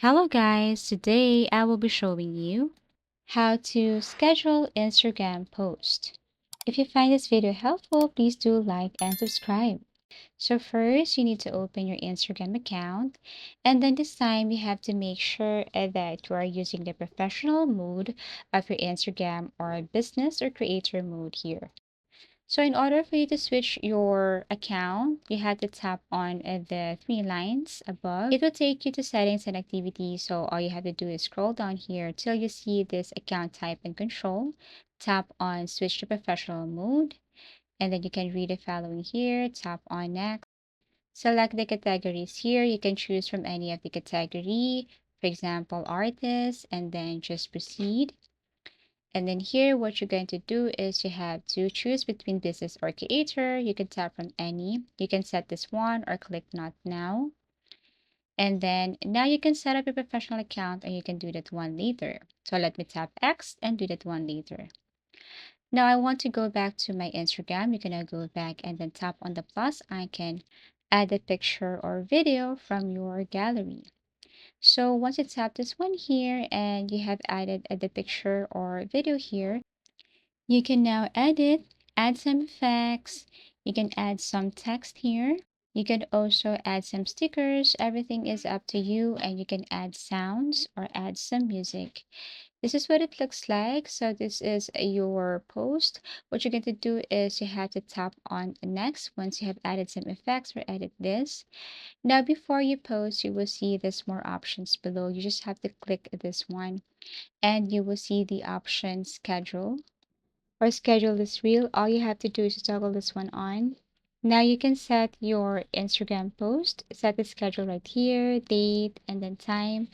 Hello guys, today I will be showing you how to schedule Instagram post. If you find this video helpful, please do like and subscribe. So first, you need to open your Instagram account, and then this time you have to make sure that you are using the professional mode of your Instagram or business or creator mode here. So in order for you to switch your account, you have to tap on the three lines above. It will take you to settings and activity. So all you have to do is scroll down here till you see this account type and control. Tap on switch to professional mode. And then you can read the following here. Tap on next. Select the categories here. You can choose from any of the category. For example, artist, and then just proceed. And then here, what you're going to do is you have to choose between business or creator. You can tap on any. You can set this one or click not now. And then now you can set up your professional account and you can do that one later. So let me tap X and do that one later. Now I want to go back to my Instagram. You're going to go back and then tap on the plus icon, add a picture or video from your gallery. So once you tap this one here and you have added the picture or video here, you can now edit, add some effects. You can add some text here. You can also add some stickers. Everything is up to you, and you can add sounds or add some music. This is what it looks like. So this is your post. What you're going to do is you have to tap on next once you have added some effects or edit this. Now, before you post, you will see there's more options below. You just have to click this one and you will see the option schedule or schedule this reel. All you have to do is toggle this one on. Now you can set your Instagram post, set the schedule right here, date, and then time.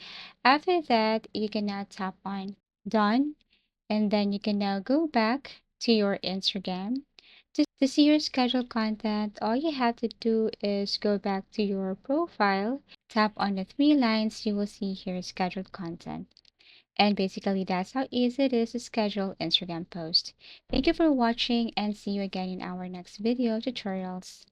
After that, you can now tap on done, and then you can now go back to your Instagram. To see your scheduled content, all you have to do is go back to your profile, tap on the three lines, you will see here scheduled content. And basically, that's how easy it is to schedule Instagram posts. Thank you for watching and see you again in our next video tutorials.